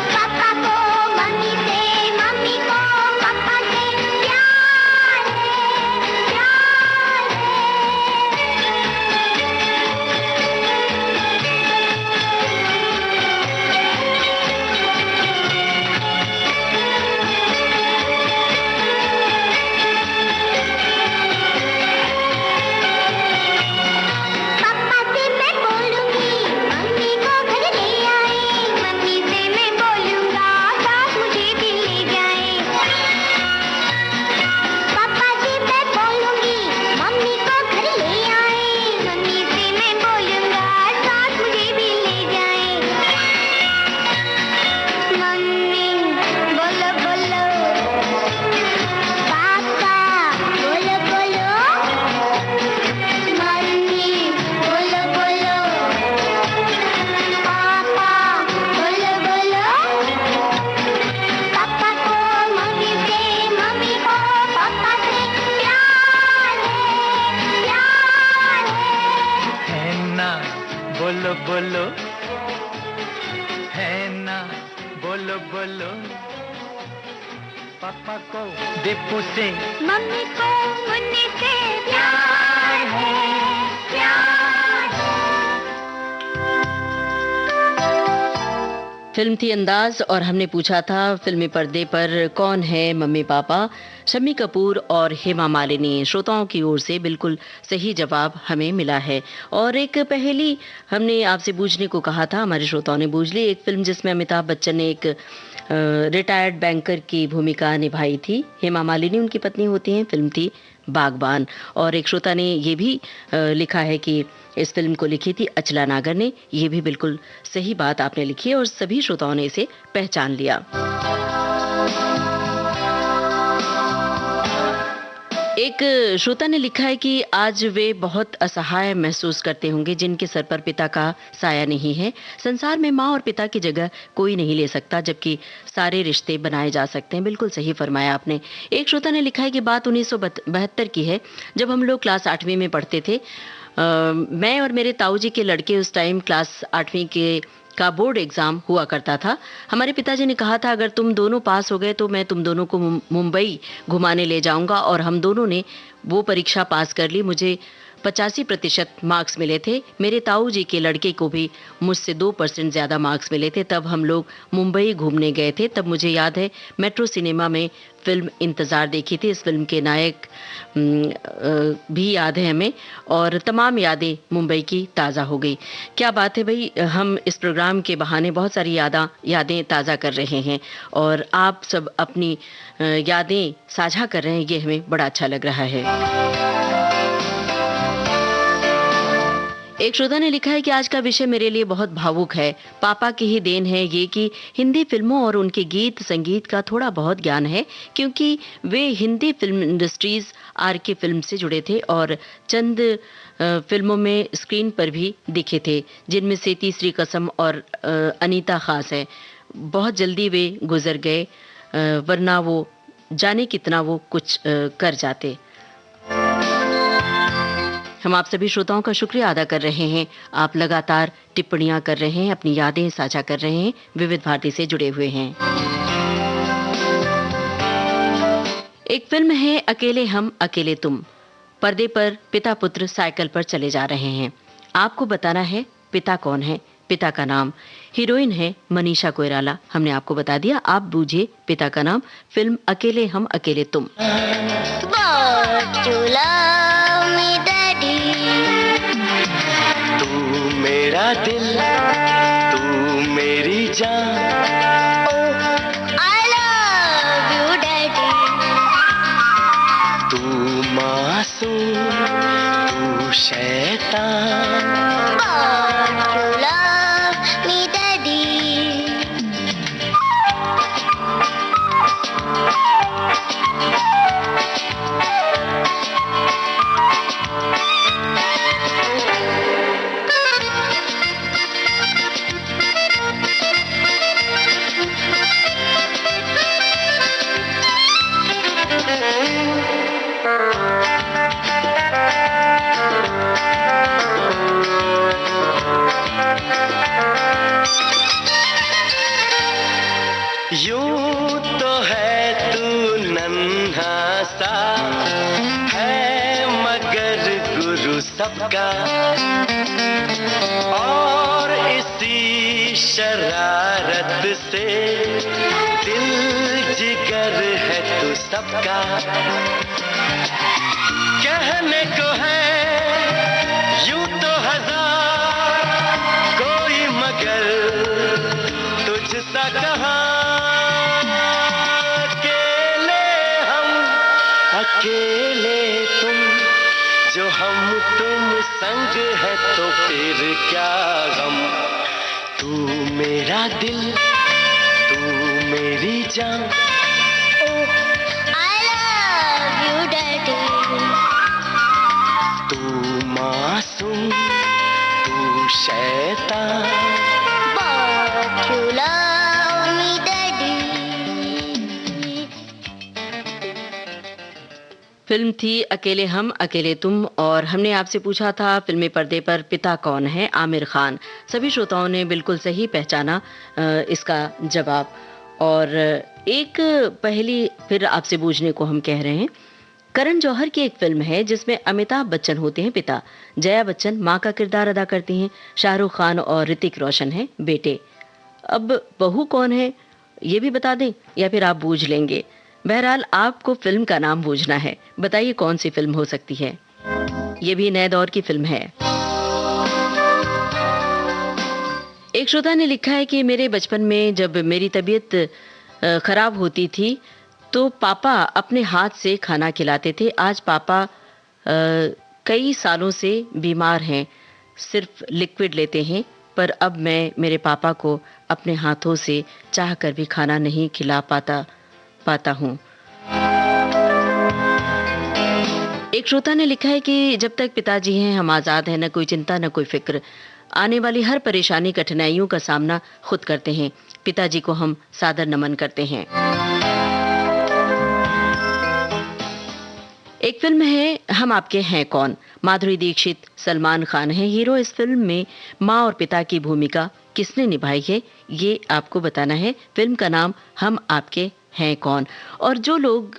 पापा को मम्मी से, मम्मी को पापा से प्यार है, प्यार है। बोलो है ना, बोलो बोलो। पापा को दीपू से, मम्मी को मुन्नी से प्यार है, प्यार है। फिल्म थी अंदाज और हमने पूछा था फिल्मी पर्दे पर कौन है मम्मी पापा। शम्मी कपूर और हेमा मालिनी। श्रोताओं की ओर से बिल्कुल सही जवाब हमें मिला है। और एक पहेली हमने आपसे पूछने को कहा था, हमारे श्रोताओं ने पूछ ली। एक फिल्म जिसमें अमिताभ बच्चन ने एक रिटायर्ड बैंकर की भूमिका निभाई थी, हेमा मालिनी उनकी पत्नी होती हैं। फिल्म थी बागबान। और एक श्रोता ने ये भी लिखा है कि इस फिल्म को लिखी थी अचला नागर ने। ये भी बिल्कुल सही बात आपने लिखी है और सभी श्रोताओं ने इसे पहचान लिया। एक श्रोता ने लिखा है कि आज वे बहुत असहाय महसूस करते होंगे जिनके सर पर पिता का साया नहीं है। संसार में माँ और पिता की जगह कोई नहीं ले सकता, जबकि सारे रिश्ते बनाए जा सकते हैं। बिल्कुल सही फरमाया आपने। एक श्रोता ने लिखा है कि बात 1972 की है, जब हम लोग क्लास 8वीं में पढ़ते थे। मैं और मेरे ताऊ जी के लड़के उस टाइम क्लास 8वीं का बोर्ड एग्जाम हुआ करता था। हमारे पिताजी ने कहा था अगर तुम दोनों पास हो गए तो मैं तुम दोनों को मुंबई घुमाने ले जाऊंगा, और हम दोनों ने वो परीक्षा पास कर ली। मुझे 85% मार्क्स मिले थे। मेरे ताऊ जी के लड़के को भी मुझसे 2% ज़्यादा मार्क्स मिले थे। तब हम लोग मुंबई घूमने गए थे। तब मुझे याद है मेट्रो सिनेमा में फिल्म इंतज़ार देखी थी। इस फिल्म के नायक भी याद है हमें, और तमाम यादें मुंबई की ताज़ा हो गई। क्या बात है भाई, हम इस प्रोग्राम के बहाने बहुत सारी यादें ताज़ा कर रहे हैं और आप सब अपनी यादें साझा कर रहे हैं। ये हमें बड़ा अच्छा लग रहा है। एक श्रोता ने लिखा है कि आज का विषय मेरे लिए बहुत भावुक है। पापा की ही देन है ये कि हिंदी फिल्मों और उनके गीत संगीत का थोड़ा बहुत ज्ञान है, क्योंकि वे Hindi film industries R K. Film से जुड़े थे और चंद फिल्मों में स्क्रीन पर भी दिखे थे, जिनमें से तीसरी कसम और अनीता खास है। बहुत जल्दी वे गुजर गए, वरना वो जाने कितना वो कुछ कर जाते। हम आप सभी श्रोताओं का शुक्रिया अदा कर रहे हैं। आप लगातार टिप्पणियां कर रहे हैं, अपनी यादें साझा कर रहे हैं, विविध भारती से जुड़े हुए हैं। एक फिल्म है अकेले हम अकेले तुम। पर्दे पर पिता पुत्र साइकिल पर चले जा रहे हैं। आपको बताना है पिता कौन है, पिता का नाम। हीरोइन है मनीषा कोइराला। हमने आपको बता दिया, आप बूझिए पिता का नाम। फिल्म अकेले हम अकेले तुम। तू मेरा दिल, तू मेरी जान, I love you, Daddy. तू मासूम, तू शैतान, But you love me, Daddy. यूं तो है तू नन्हा सा, है मगर गुरु सबका, और इसी शरारत से दिल जिगर है तू सबका। कहने को है यूं तो हजार कोई, मगर तुझसा कहाँ। अकेले तुम, जो हम तुम संग है तो फिर क्या गम। तू मेरा दिल, तू मेरी जान, I love you, Daddy. तू मासूम, तू शैतान, But you love me, Daddy. Film थी अकेले हम अकेले तुम, और हमने आपसे पूछा था फिल्मी पर्दे पर पिता कौन है? आमिर खान। सभी श्रोताओं ने बिल्कुल सही पहचाना इसका जवाब। और एक पहेली फिर आपसे बूझने को हम कह रहे हैं। करण जौहर की एक फिल्म है जिसमें अमिताभ बच्चन होते हैं पिता, जया बच्चन मां का किरदार अदा करती हैं, शाहरुख खान और ऋतिक रोशन हैं बेटे। अब बहू कौन है ये भी बता दें या फिर आप बूझ लेंगे? बहरहाल आपको फिल्म का नाम बूझना है। बताइए कौन सी फिल्म हो सकती है? ये भी नए दौर की फिल्म है। एक श्रोता ने लिखा है कि मेरे बचपन में जब मेरी तबीयत खराब होती थी तो पापा अपने हाथ से खाना खिलाते थे। आज पापा कई सालों से बीमार हैं, सिर्फ लिक्विड लेते हैं, पर अब मैं मेरे पापा को अपने हाथों से चाहकर भी खाना नहीं खिला पाता हूँ। एक श्रोता ने लिखा है कि जब तक पिताजी हैं हम आजाद हैं, न कोई चिंता न कोई फिक्र। आने वाली हर परेशानी कठिनाइयों का सामना खुद करते हैं। पिताजी को हम सादर नमन करते हैं। एक फिल्म है हम आपके हैं कौन। माधुरी दीक्षित, सलमान खान है हीरो। इस फिल्म में माँ और पिता की भूमिका किसने निभाई है ये आपको बताना है। फिल्म का नाम हम आपके हैं कौन। और जो लोग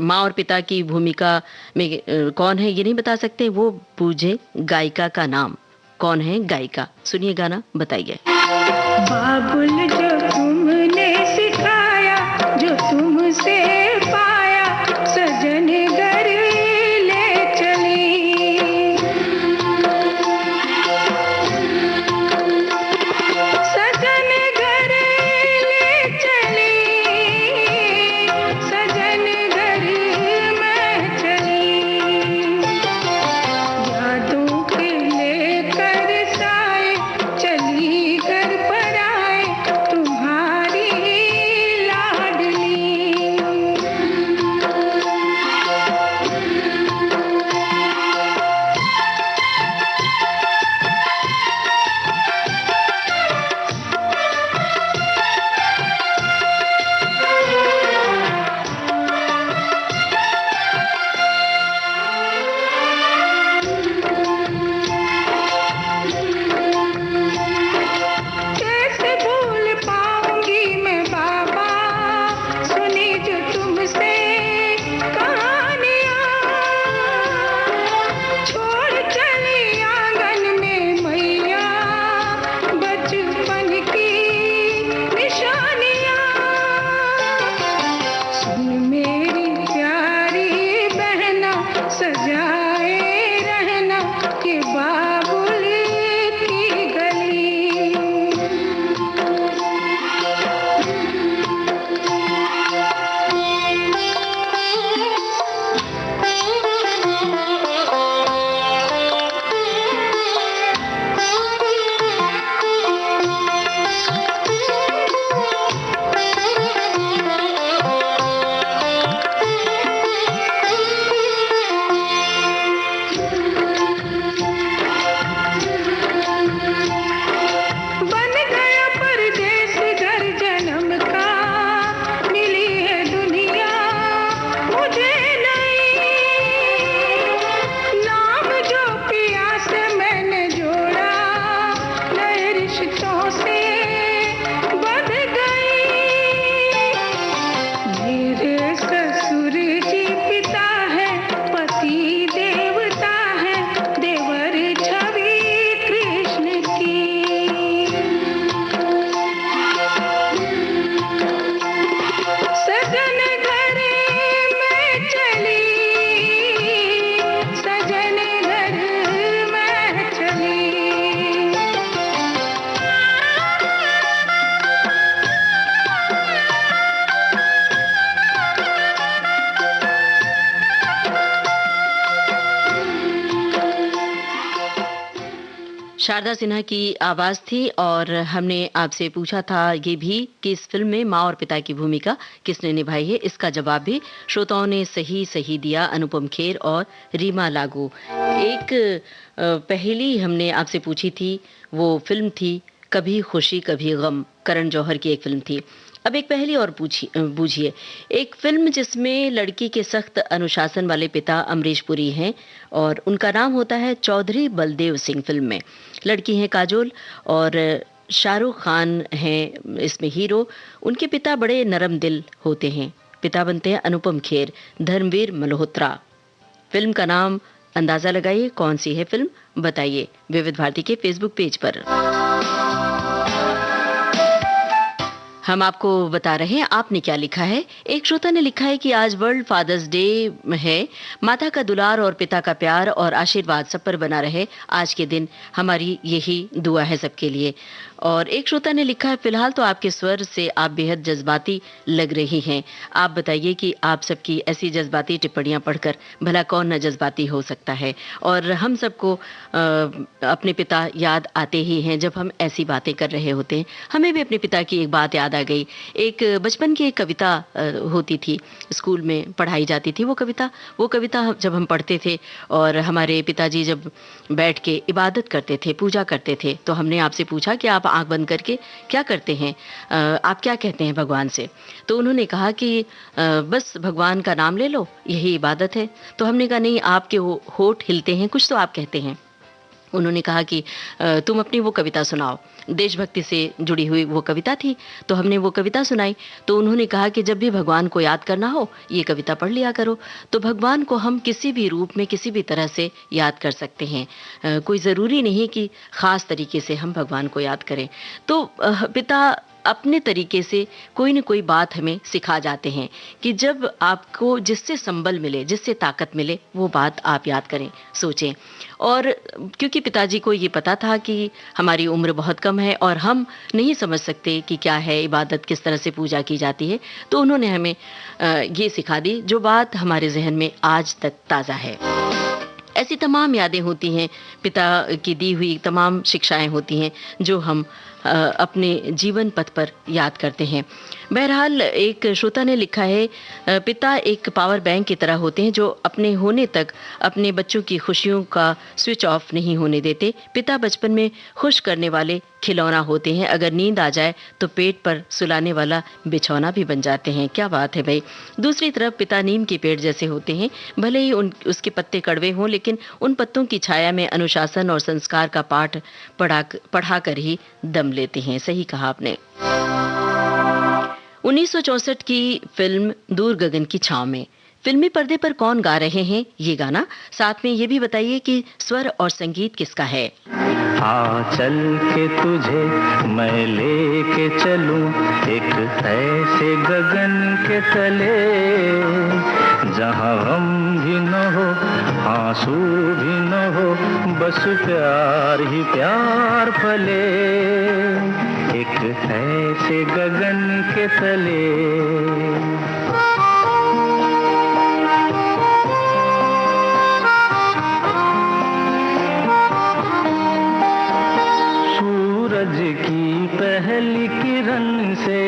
माँ और पिता की भूमिका में कौन है ये नहीं बता सकते, वो पूछे गायिका का नाम। कौन है गायिका? सुनिए गाना, बताइए। बाबुल जो तुमने सिखाया, जो तुमसे पाया, सजन घर ले चली, सजन घर ले चली, सजन घर में चली, यादों के लेकर साए चली घर पर आए, तुम्हारी लाडली। कैसे भूल पाऊंगी मैं बाबा, सुनी जो तुमसे कहानियाँ, छोड़ चली आंगन में मैया बचपन की निशानियाँ। सुन मेरी प्यारी बहना, सजाए रहना के बाबुल की गली। बन गया परदेस घर जन्म का, मिली है दुनिया मुझे नई, नाम जो पिया से मैंने जोड़ा, नए रिश्तों से बंध गई। मेरे ससुर जी पिता है, पति देवता है, देवर छवि कृष्ण की। सजन घर में चली, सजन घर में चली। शारदा सिन्हा की आवाज थी और हमने आपसे पूछा था ये भी कि इस फिल्म में माँ और पिता की भूमिका किसने निभाई है। इसका जवाब भी श्रोताओं ने सही दिया, अनुपम खेर और रीमा लागू। एक पहेली हमने आपसे पूछी थी, वो फिल्म थी कभी खुशी कभी गम। करण जौहर की एक फिल्म थी। अब एक पहेली और बूझिए। एक फिल्म जिसमें लड़की के सख्त अनुशासन वाले पिता अमरीश पुरी हैं और उनका नाम होता है चौधरी बलदेव सिंह। फिल्म में लड़की हैं काजोल और शाहरुख खान हैं इसमें हीरो। उनके पिता बड़े नरम दिल होते हैं। पिता बनते हैं अनुपम खेर, धर्मवीर मल्होत्रा। फिल्म का नाम अंदाजा लगाइए, कौन सी है फिल्म, बताइए विविध भारती के फेसबुक पेज पर। हम आपको बता रहे हैं आपने क्या लिखा है। एक श्रोता ने लिखा है कि आज वर्ल्ड फादर्स डे है। माता का दुलार और पिता का प्यार और आशीर्वाद सब पर बना रहे आज के दिन, हमारी यही दुआ है सबके लिए। और एक श्रोता ने लिखा है, फिलहाल तो आपके स्वर से आप बेहद जज्बाती लग रही हैं। आप बताइए कि आप सबकी ऐसी जज्बाती टिप्पणियां पढ़कर भला कौन न जज्बाती हो सकता है। और हम सबको अपने पिता याद आते ही हैं जब हम ऐसी बातें कर रहे होते हैं। हमें भी अपने पिता की एक बात याद आ गई। एक बचपन की एक कविता होती थी, स्कूल में पढ़ाई जाती थी वो कविता जब हम पढ़ते थे और हमारे पिताजी जब बैठ के इबादत करते थे, पूजा करते थे, तो हमने आपसे पूछा कि आप आंख बंद करके क्या करते हैं, आप क्या कहते हैं भगवान से। तो उन्होंने कहा कि बस भगवान का नाम ले लो, यही इबादत है। तो हमने कहा नहीं, आपके होठ हिलते हैं, कुछ तो आप कहते हैं। उन्होंने कहा कि तुम अपनी वो कविता सुनाओ। देशभक्ति से जुड़ी हुई वो कविता थी, तो हमने वो कविता सुनाई। तो उन्होंने कहा कि जब भी भगवान को याद करना हो ये कविता पढ़ लिया करो। तो भगवान को हम किसी भी रूप में किसी भी तरह से याद कर सकते हैं। कोई ज़रूरी नहीं कि ख़ास तरीके से हम भगवान को याद करें। तो पिता अपने तरीके से कोई न कोई बात हमें सिखा जाते हैं कि जब आपको जिससे संबल मिले, जिससे ताकत मिले, वो बात आप याद करें, सोचें। और क्योंकि पिताजी को ये पता था कि हमारी उम्र बहुत कम है और हम नहीं समझ सकते कि क्या है इबादत, किस तरह से पूजा की जाती है, तो उन्होंने हमें ये सिखा दी जो बात हमारे जहन में आज तक ताज़ा है। ऐसी तमाम यादें होती हैं, पिता की दी हुई तमाम शिक्षाएं होती हैं जो हम अपने जीवन पथ पर याद करते हैं। बहरहाल एक श्रोता ने लिखा है, पिता एक पावर बैंक की तरह होते हैं जो अपने होने तक अपने बच्चों की खुशियों का स्विच ऑफ नहीं होने देते। पिता बचपन में खुश करने वाले खिलौना होते हैं, अगर नींद आ जाए तो पेट पर सुलाने वाला बिछौना भी बन जाते हैं। क्या बात है भाई। दूसरी तरफ पिता नीम के पेड़ जैसे होते हैं, भले ही उसके पत्ते कड़वे हों, लेकिन उन पत्तों की छाया में अनुशासन और संस्कार का पाठ पढ़ा कर ही दम लेते हैं। सही कहा आपने। 1964 की फिल्म दूर गगन की छांव में फिल्मी पर्दे पर कौन गा रहे हैं ये गाना, साथ में ये भी बताइए कि स्वर और संगीत किसका है। आ चल के तुझे मैं लेके चलूं एक ऐसे गगन के तले, जहां गम भी न हो आंसू भी न हो, बस प्यार ही प्यार फले, एक ऐसे गगन के तले। सूरज की पहली किरण से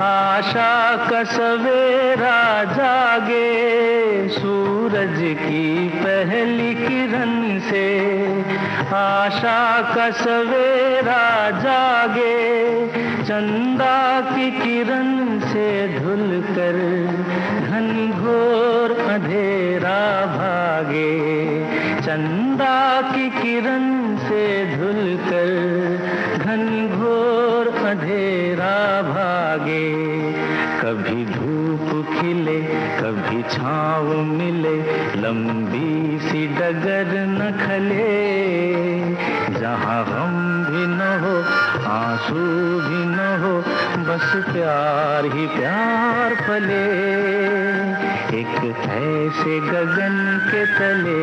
आशा का सवेरा जागे, सूरज की पहली किरण से आशा का सवेरा जागे, चंदा की किरण से धुलकर घनघोर अंधेरा भागे, चंदा की किरण से धुलकर घनघोर अंधेरा भागे, कभी धूप खिले कभी छाँव मिले, लंबी सी डगर न खले, जहाँ गम भी न हो आंसू भी न हो, बस प्यार ही प्यार फले, एक ऐसे गगन के तले।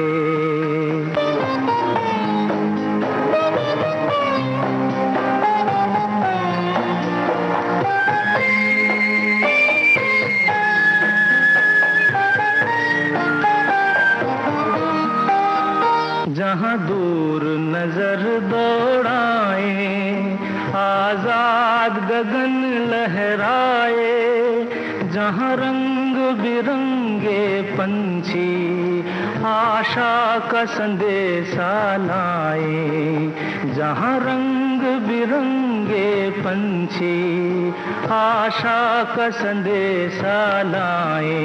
जहाँ दूर नजर दौड़ाए आजाद गगन लहराए, जहाँ रंग बिरंगे पंछी आशा का संदेशा लाए, जहाँ रंग बिरंगे रंगे पंछी आशा का संदेशा लाए,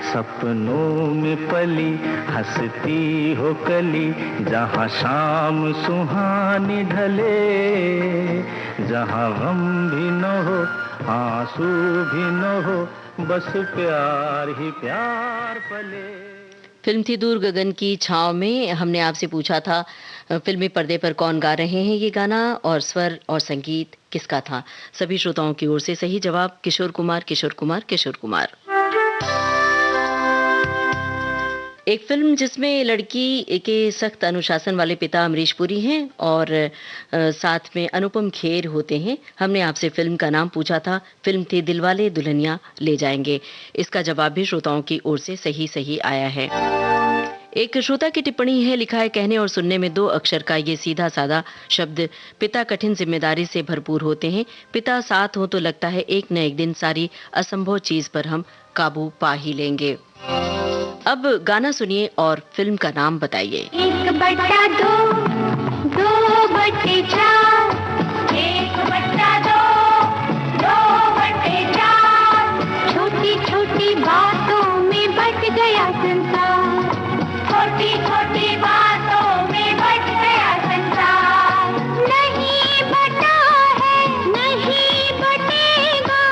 सपनों में पली हंसती हो कली, जहाँ शाम सुहानी ढले, जहाँ गम भी न हो आंसू भी न हो, बस प्यार ही प्यार पले। फिल्म थी दूर गगन की छांव में। हमने आपसे पूछा था फिल्मी पर्दे पर कौन गा रहे हैं ये गाना, और स्वर और संगीत किसका था। सभी श्रोताओं की ओर से सही जवाब किशोर कुमार, किशोर कुमार, किशोर कुमार। एक फिल्म जिसमें लड़की के सख्त अनुशासन वाले पिता अमरीश पुरी हैं और साथ में अनुपम खेर होते हैं। हमने आपसे फिल्म का नाम पूछा था। फिल्म थी दिलवाले दुल्हनिया ले जाएंगे। इसका जवाब भी श्रोताओं की ओर से सही आया है। एक श्रोता की टिप्पणी है, लिखा है कहने और सुनने में 2 अक्षर का ये सीधा साधा शब्द पिता कठिन जिम्मेदारी से भरपूर होते हैं। पिता साथ हो तो लगता है एक न एक दिन सारी असंभव चीज पर हम काबू पा ही लेंगे। अब गाना सुनिए और फिल्म का नाम बताइए। 1/2, 2/4, 1/2, 2/4, छोटी छोटी बातों में बट गया संसार, छोटी छोटी बातों में बट गया संसार, नहीं बटा है नहीं बटेगा,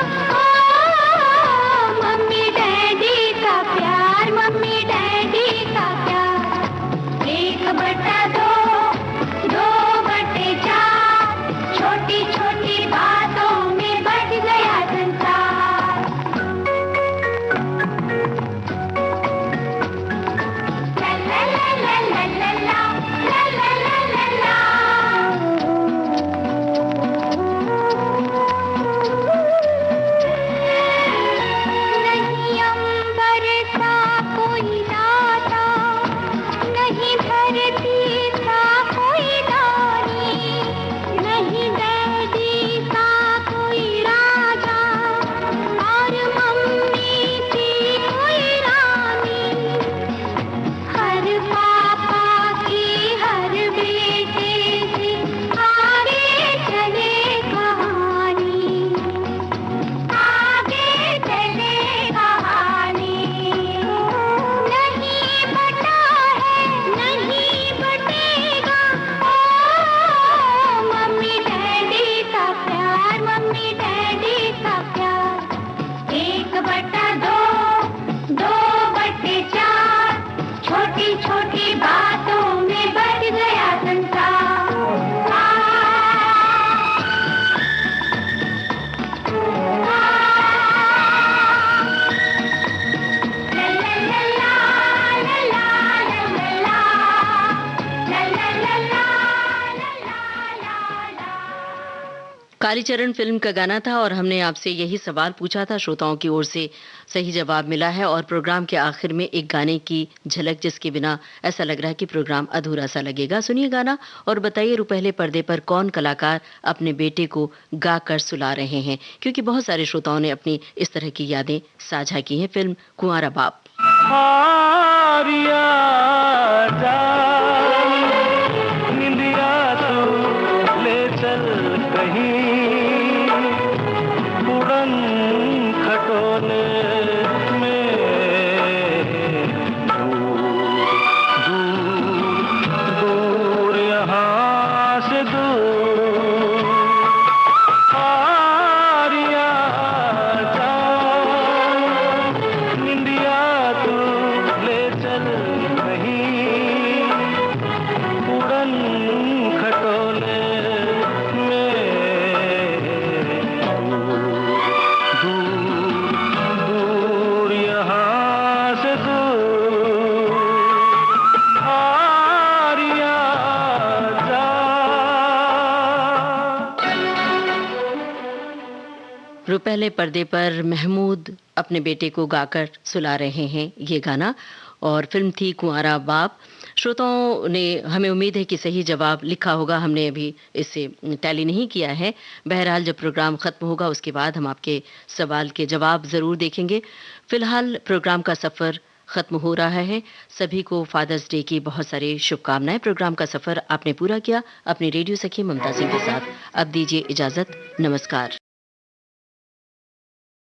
मम्मी डैडी का प्यार, मम्मी डैडी का प्यार, 1/2, 2/4, छोटी छोटी बातों में बट गया संसार। ला ला ला ला ला ला ला ला ला ला नहीं अंबर सा कोई दाता, नहीं धरती सा कोई दानी, नहीं डैडी सा कोई राजा, और मम्मी थी कोई रानी, हर पापा की हर बेटे की आगे चले कहानी, आगे चले कहानी, नहीं बटा है नहीं बटेगा, मम्मी डैडी का प्यार, मम्मी डैडी का प्यार, 1/2, 2/4, छोटी छोटी बातों में बट गया संसार। ला ला ला ला ला ला ला ला ला ला ला। कालीचरण फिल्म का गाना था और हमने आपसे यही सवाल पूछा था। श्रोताओं की ओर से सही जवाब मिला है और प्रोग्राम के आखिर में एक गाने की झलक, जिसके बिना ऐसा लग रहा है कि प्रोग्राम अधूरा सा लगेगा। सुनिए गाना और बताइए रुपहले पर्दे पर कौन कलाकार अपने बेटे को गाकर सुला रहे हैं, क्योंकि बहुत सारे श्रोताओं ने अपनी इस तरह की यादें साझा की हैं। फिल्म कुंवारा बाप। आरिया जा निंदिया तू ले चल कहीं, उड़न खटोले में दूर दूर दूर यहाँ से दूर, आरिया जा निंदिया तू ले चल कहीं, उड़न खटोले में दूर दूर यहाँ से दूर, आरिया जा। रुपहले पर्दे पर महमूद अपने बेटे को गाकर सुला रहे हैं ये गाना, और फिल्म थी कुंवारा बाप। श्रोताओं ने, हमें उम्मीद है कि सही जवाब लिखा होगा। हमने अभी इससे टैली नहीं किया है। बहरहाल जब प्रोग्राम खत्म होगा उसके बाद हम आपके सवाल के जवाब ज़रूर देखेंगे। फिलहाल प्रोग्राम का सफ़र खत्म हो रहा है। सभी को फादर्स डे की बहुत सारी शुभकामनाएं। प्रोग्राम का सफर आपने पूरा किया अपनी रेडियो सखी ममता सिंह के साथ। अब दीजिए इजाजत। नमस्कार।